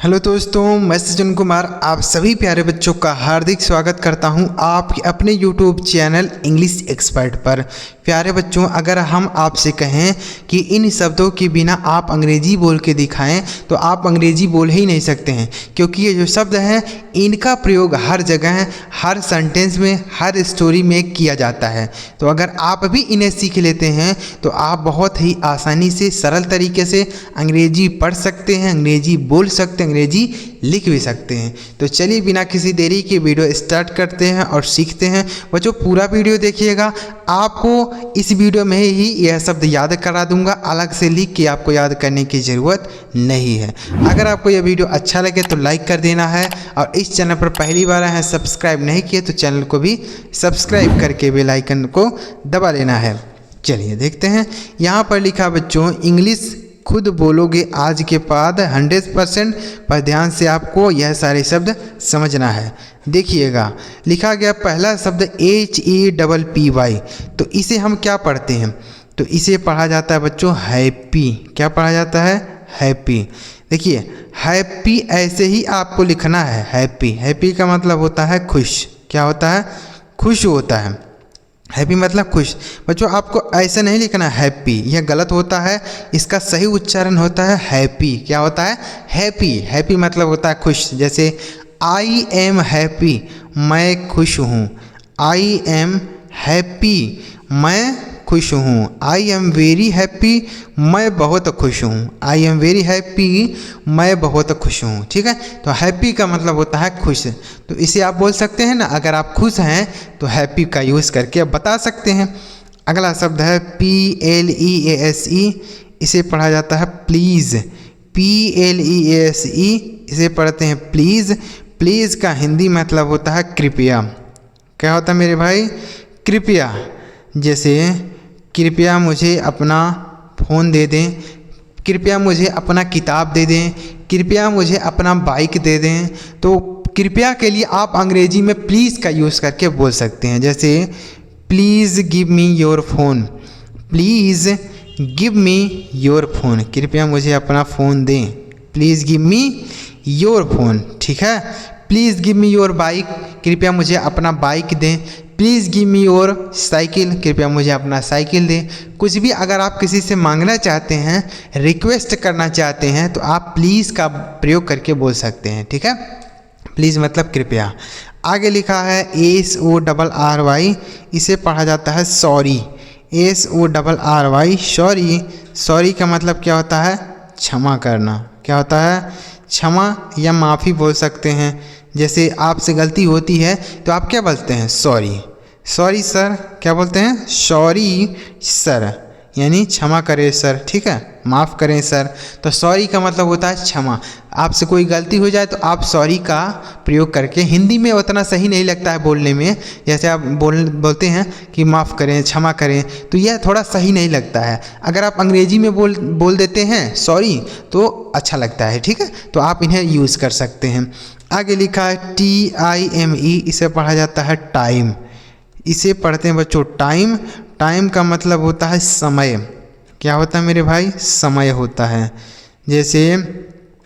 Hello दोस्तों, मैं सज्जन कुमार आप सभी प्यारे बच्चों का हार्दिक स्वागत करता हूं आपके अपने यूट्यूब चैनल इंग्लिश एक्सपर्ट पर। प्यारे बच्चों, अगर हम आपसे कहें कि इन शब्दों के बिना आप अंग्रेजी बोल के दिखाएं तो आप अंग्रेजी बोल ही नहीं सकते हैं, क्योंकि ये जो शब्द हैं इनका प्रयोग हर जगह, हर सेंटेंस में, हर स्टोरी में किया जाता है। तो अगर आप भी इन्हें सीख लेते हैं तो आप बहुत ही आसानी से, सरल तरीके से अंग्रेजी पढ़ सकते हैं, अंग्रेजी बोल सकते हैं, अंग्रेजी लिख भी सकते हैं। तो चलिए बिना किसी देरी के वीडियो स्टार्ट करते हैं और सीखते हैं। बच्चों पूरा वीडियो देखिएगा, आपको इस वीडियो में ही यह शब्द याद करा दूंगा, अलग से लिख के आपको याद करने की ज़रूरत नहीं है। अगर आपको यह वीडियो अच्छा लगे तो लाइक कर देना है, और इस चैनल पर पहली बार आए हैं, सब्सक्राइब नहीं किए तो चैनल को भी सब्सक्राइब करके बेल आइकन को दबा लेना है। चलिए देखते हैं। यहाँ पर लिखा बच्चों, इंग्लिश खुद बोलोगे आज के बाद 100% पर ध्यान से आपको यह सारे शब्द समझना है। देखिएगा, लिखा गया पहला शब्द HAPPY। तो इसे हम क्या पढ़ते हैं? तो इसे पढ़ा जाता है बच्चों हैप्पी। क्या पढ़ा जाता है? हैप्पी। देखिए, हैप्पी ऐसे ही आपको लिखना है। हैप्पी, हैप्पी का मतलब होता है खुश। क्या होता है? खुश होता है। हैप्पी मतलब खुश। बच्चों आपको ऐसे नहीं लिखना हैप्पी, यह गलत होता है। इसका सही उच्चारण होता है हैप्पी। क्या होता है? हैप्पी। हैप्पी मतलब होता है खुश। जैसे आई एम हैप्पी, मैं खुश हूँ। आई एम हैप्पी, मैं खुश हूँ। आई एम वेरी हैप्पी, मैं बहुत खुश हूँ। आई एम वेरी हैप्पी, मैं बहुत खुश हूँ। ठीक है, तो हैप्पी का मतलब होता है खुश। तो इसे आप बोल सकते हैं ना, अगर आप खुश हैं तो हैप्पी का यूज़ करके आप बता सकते हैं। अगला शब्द है PLEASE। इसे पढ़ा जाता है प्लीज़। PLEASE, इसे पढ़ते हैं प्लीज़। प्लीज़ का हिंदी मतलब होता है कृपया। क्या होता है मेरे भाई? कृपया। जैसे कृपया मुझे अपना फ़ोन दे दें, कृपया मुझे अपना किताब दे दें, कृपया मुझे अपना बाइक दे दें। तो कृपया के लिए आप अंग्रेजी में प्लीज़ का यूज़ करके बोल सकते हैं। जैसे please give me your phone. Please give me your phone, कृपया मुझे अपना फ़ोन दें। Please give me your phone. ठीक है। Please give me your bike, कृपया मुझे अपना बाइक दें। Please give me your cycle, कृपया मुझे अपना साइकिल दें। कुछ भी अगर आप किसी से मांगना चाहते हैं, रिक्वेस्ट करना चाहते हैं, तो आप प्लीज़ का प्रयोग करके बोल सकते हैं। ठीक है, प्लीज़ मतलब कृपया। आगे लिखा है SORRY। इसे पढ़ा जाता है सॉरी। SORRY, sorry. सॉरी का मतलब क्या होता है? क्षमा करना। क्या होता है? क्षमा या माफ़ी बोल सकते हैं। जैसे आपसे गलती होती है तो आप क्या बोलते हैं? सॉरी। Sorry sir. क्या बोलते हैं? सॉरी सर, यानी क्षमा करें सर। ठीक है, माफ़ करें सर। तो सॉरी का मतलब होता है क्षमा। आपसे कोई गलती हो जाए तो आप सॉरी का प्रयोग करके, हिंदी में उतना सही नहीं लगता है बोलने में, जैसे आप बोलते हैं कि माफ़ करें, क्षमा करें, तो यह थोड़ा सही नहीं लगता है। अगर आप अंग्रेजी में बोल देते हैं सॉरी तो अच्छा लगता है। ठीक है, तो आप इन्हें यूज़ कर सकते हैं। आगे लिखा है TIME। इसे पढ़ा जाता है टाइम। इसे पढ़ते हैं बच्चों टाइम। टाइम का मतलब होता है समय। क्या होता है मेरे भाई? समय होता है। जैसे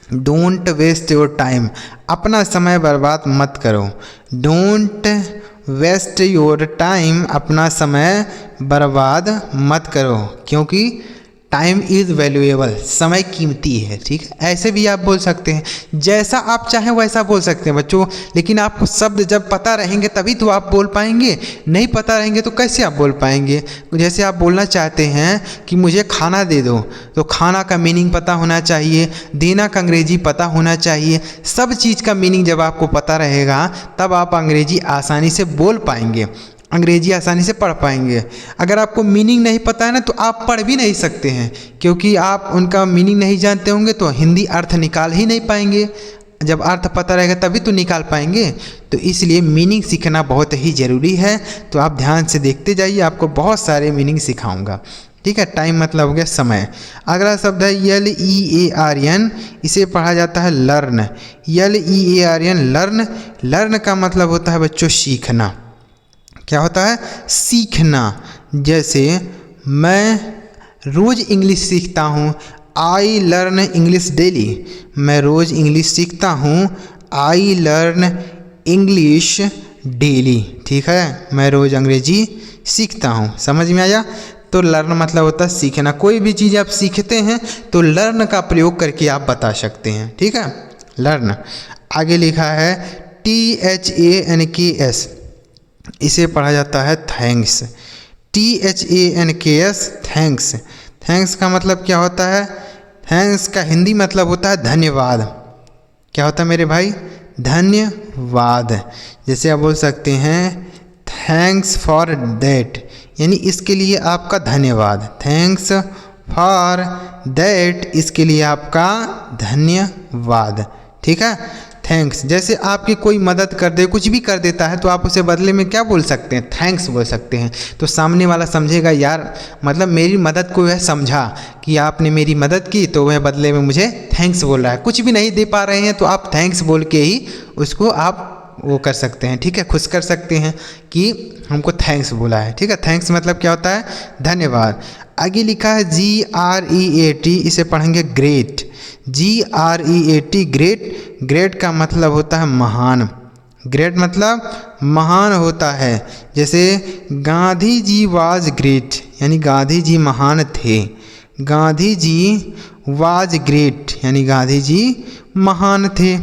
डोंट वेस्ट योर टाइम, अपना समय बर्बाद मत करो। डोंट वेस्ट योर टाइम, अपना समय बर्बाद मत करो, क्योंकि टाइम इज़ वैल्यूएबल, समय कीमती है। ठीक है, ऐसे भी आप बोल सकते हैं। जैसा आप चाहें वैसा बोल सकते हैं बच्चों, लेकिन आपको शब्द जब पता रहेंगे तभी तो आप बोल पाएंगे। नहीं पता रहेंगे तो कैसे आप बोल पाएंगे? जैसे आप बोलना चाहते हैं कि मुझे खाना दे दो, तो खाना का मीनिंग पता होना चाहिए, देना का अंग्रेजी पता होना चाहिए। सब चीज़ का मीनिंग जब आपको पता रहेगा तब आप अंग्रेजी आसानी से बोल पाएंगे, अंग्रेजी आसानी से पढ़ पाएंगे। अगर आपको मीनिंग नहीं पता है ना तो आप पढ़ भी नहीं सकते हैं, क्योंकि आप उनका मीनिंग नहीं जानते होंगे तो हिंदी अर्थ निकाल ही नहीं पाएंगे। जब अर्थ पता रहेगा तभी तो निकाल पाएंगे। तो इसलिए मीनिंग सीखना बहुत ही ज़रूरी है। तो आप ध्यान से देखते जाइए, आपको बहुत सारे मीनिंग सिखाऊंगा। ठीक है, टाइम मतलब हो गया समय। अगला शब्द है LEARN। इसे पढ़ा जाता है लर्न। LEARN, learn. लर्न का मतलब होता है बच्चों सीखना। क्या होता है? सीखना। जैसे मैं रोज़ इंग्लिश सीखता हूँ, आई लर्न इंग्लिश डेली, मैं रोज़ इंग्लिश सीखता हूँ। आई लर्न इंग्लिश डेली, ठीक है, मैं रोज़ अंग्रेजी सीखता हूँ। समझ में आया? तो लर्न मतलब होता है सीखना। कोई भी चीज़ आप सीखते हैं तो लर्न का प्रयोग करके आप बता सकते हैं, ठीक है, लर्न। आगे लिखा है THANKS, इसे पढ़ा जाता है थैंक्स। THANKS, thanks. थैंक्स का मतलब क्या होता है? थैंक्स का हिंदी मतलब होता है धन्यवाद। क्या होता है मेरे भाई? धन्यवाद। जैसे आप बोल सकते हैं थैंक्स फॉर दैट, यानी इसके लिए आपका धन्यवाद। थैंक्स फॉर दैट, इसके लिए आपका धन्यवाद, ठीक है। थैंक्स, जैसे आपकी कोई मदद कर दे, कुछ भी कर देता है तो आप उसे बदले में क्या बोल सकते हैं? थैंक्स बोल सकते हैं। तो सामने वाला समझेगा यार, मतलब मेरी मदद को वह समझा कि आपने मेरी मदद की, तो वह बदले में मुझे थैंक्स बोल रहा है। कुछ भी नहीं दे पा रहे हैं तो आप थैंक्स बोल के ही उसको आप वो कर सकते हैं, ठीक है, खुश कर सकते हैं कि हमको थैंक्स बोला है, ठीक है। थैंक्स मतलब क्या होता है? धन्यवाद। आगे लिखा है GREAT, इसे पढ़ेंगे ग्रेट। GREAT, great. ग्रेट का मतलब होता है महान। ग्रेट मतलब महान होता है। जैसे गांधी जी वाज ग्रेट, यानी गांधी जी महान थे। गांधी जी वाज ग्रेट, यानी गांधी जी महान थे,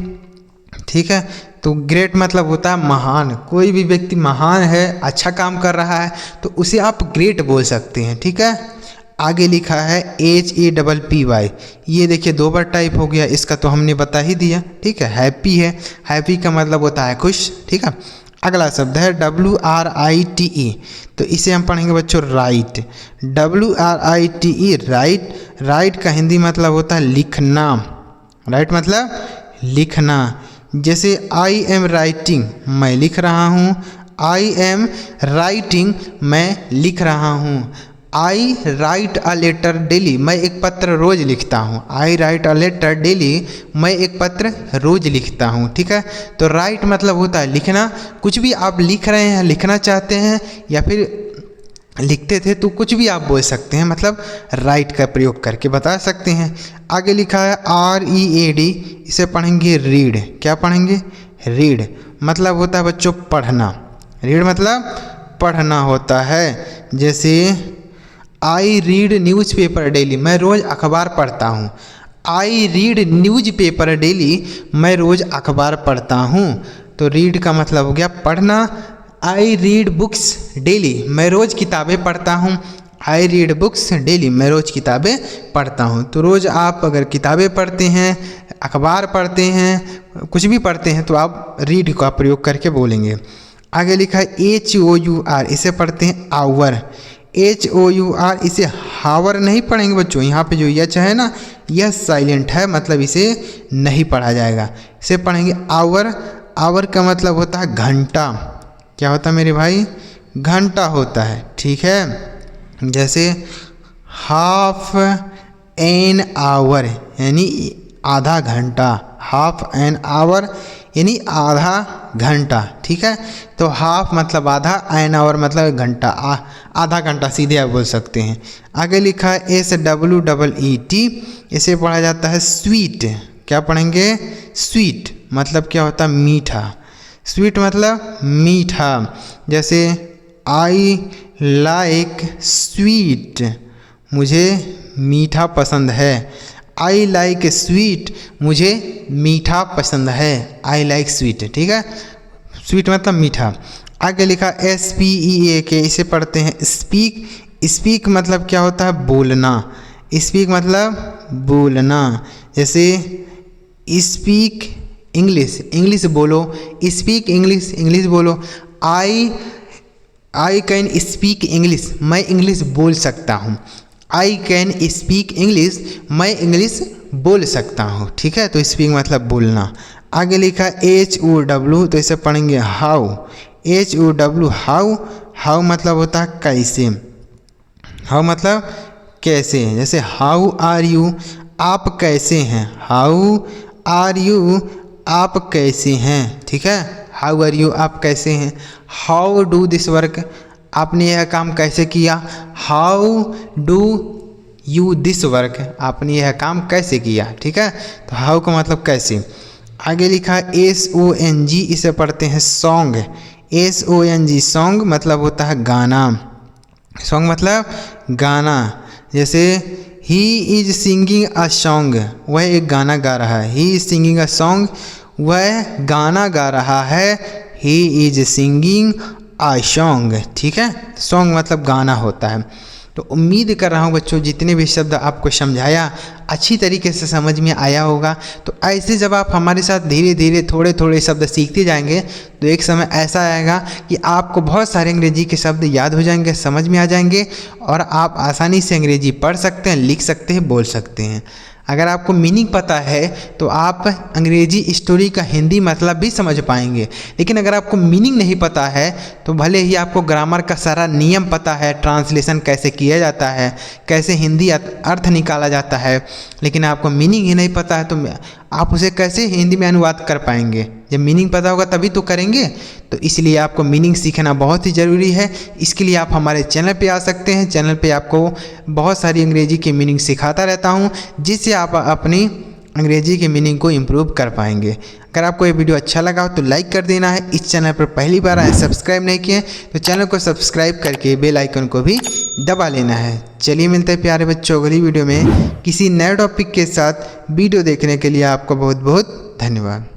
ठीक है। तो ग्रेट मतलब होता है महान। कोई भी व्यक्ति महान है, अच्छा काम कर रहा है तो उसे आप ग्रेट बोल सकते हैं, ठीक है। आगे लिखा है HAPPY, ये देखिए 2 बार टाइप हो गया, इसका तो हमने बता ही दिया, ठीक है। हैप्पी है, हैप्पी का मतलब होता है खुश, ठीक है। अगला शब्द है WRITE, तो इसे हम पढ़ेंगे बच्चों राइट। WRITE, right. राइट का हिंदी मतलब होता है लिखना। राइट मतलब लिखना। जैसे आई एम राइटिंग, मैं लिख रहा हूँ। आई एम राइटिंग, मैं लिख रहा हूँ। आई राइट अ लेटर डेली, मैं एक पत्र रोज़ लिखता हूँ। आई राइट अ लेटर डेली, मैं एक पत्र रोज़ लिखता हूँ, ठीक है। तो राइट मतलब होता है लिखना। कुछ भी आप लिख रहे हैं, लिखना चाहते हैं या फिर लिखते थे तो कुछ भी आप बोल सकते हैं, मतलब राइट का प्रयोग करके बता सकते हैं। आगे लिखा है READ, इसे पढ़ेंगे रीड। क्या पढ़ेंगे? रीड मतलब होता है बच्चों पढ़ना। रीड मतलब पढ़ना होता है। जैसे आई रीड न्यूज़पेपर डेली, मैं रोज़ अखबार पढ़ता हूँ। आई रीड न्यूज़पेपर डेली, मैं रोज़ अखबार पढ़ता हूँ। तो रीड का मतलब हो गया पढ़ना। आई रीड बुक्स डेली, मैं रोज़ किताबें पढ़ता हूँ। आई रीड बुक्स डेली, मैं रोज़ किताबें पढ़ता हूँ। तो रोज़ आप अगर किताबें पढ़ते हैं, अखबार पढ़ते हैं, कुछ भी पढ़ते हैं तो आप रीड का प्रयोग करके बोलेंगे। आगे लिखा है HOUR, इसे पढ़ते हैं आवर। HOUR, इसे हावर नहीं पढ़ेंगे बच्चों। यहाँ पे जो एच है ना, यह साइलेंट है, मतलब इसे नहीं पढ़ा जाएगा। इसे पढ़ेंगे आवर। आवर का मतलब होता है घंटा। क्या होता है मेरे भाई? घंटा होता है, ठीक है। जैसे हाफ एन आवर, यानी आधा घंटा। हाफ एन आवर यानी आधा घंटा, ठीक है। तो हाफ मतलब आधा, एन आवर मतलब घंटा, आधा घंटा सीधे आप बोल सकते हैं। आगे लिखा है SWEET, इसे पढ़ा जाता है स्वीट। क्या पढ़ेंगे? स्वीट मतलब क्या होता है? मीठा। स्वीट मतलब मीठा। जैसे आई लाइक स्वीट, मुझे मीठा पसंद है। आई लाइक स्वीट, मुझे मीठा पसंद है। आई लाइक स्वीट, ठीक है। स्वीट मतलब मीठा। आगे लिखा SPEAK, इसे पढ़ते हैं स्पीक। स्पीक मतलब क्या होता है? बोलना। स्पीक मतलब बोलना। जैसे स्पीक इंग्लिश, इंग्लिश बोलो। स्पीक इंग्लिश, इंग्लिश बोलो। आई कैन स्पीक इंग्लिश, मैं इंग्लिश बोल सकता हूँ। आई कैन स्पीक इंग्लिश, मैं इंग्लिश बोल सकता हूँ, ठीक है। तो स्पीक मतलब बोलना। आगे लिखा HOW, तो इसे पढ़ेंगे हाउ। HOW how. हाउ मतलब होता है कैसे। हाउ मतलब कैसे। जैसे हाउ आर यू, आप कैसे हैं। हाउ आर यू, आप कैसे हैं, ठीक है। हाउ आर यू, आप कैसे हैं। हाउ डू दिस वर्क, आपने यह काम कैसे किया। How do you this work, आपने यह काम कैसे किया। ठीक है, तो हाउ का मतलब कैसे। आगे लिखा SONG, इसे पढ़ते हैं सॉन्ग। SONG सॉन्ग मतलब होता है गाना। सॉन्ग मतलब गाना। जैसे he is singing a song, वह एक गाना गा रहा है। He is singing a song, वह गाना गा रहा है। He is singing a song. ठीक है, सॉन्ग मतलब गाना होता है। तो उम्मीद कर रहा हूँ बच्चों जितने भी शब्द आपको समझाया अच्छी तरीके से समझ में आया होगा। तो ऐसे जब आप हमारे साथ धीरे धीरे थोड़े थोड़े शब्द सीखते जाएंगे तो एक समय ऐसा आएगा कि आपको बहुत सारे अंग्रेजी के शब्द याद हो जाएंगे, समझ में आ जाएंगे और आप आसानी से अंग्रेजी पढ़ सकते हैं, लिख सकते हैं, बोल सकते हैं। अगर आपको मीनिंग पता है तो आप अंग्रेजी स्टोरी का हिंदी मतलब भी समझ पाएंगे। लेकिन अगर आपको मीनिंग नहीं पता है तो भले ही आपको ग्रामर का सारा नियम पता है, ट्रांसलेशन कैसे किया जाता है, कैसे हिंदी अर्थ निकाला जाता है, लेकिन आपको मीनिंग ही नहीं पता है तो आप उसे कैसे हिंदी में अनुवाद कर पाएंगे। जब मीनिंग पता होगा तभी तो करेंगे। तो इसलिए आपको मीनिंग सीखना बहुत ही ज़रूरी है। इसके लिए आप हमारे चैनल पे आ सकते हैं। चैनल पे आपको बहुत सारी अंग्रेजी की मीनिंग सिखाता रहता हूँ, जिससे आप अपनी अंग्रेजी की मीनिंग को इम्प्रूव कर पाएंगे। अगर आपको ये वीडियो अच्छा लगा हो तो लाइक कर देना है। इस चैनल पर पहली बार आए, सब्सक्राइब नहीं किए तो चैनल को सब्सक्राइब करके बेल आइकन को भी दबा लेना है। चलिए मिलते हैं प्यारे बच्चों अगली वीडियो में किसी नए टॉपिक के साथ। वीडियो देखने के लिए आपका बहुत बहुत धन्यवाद।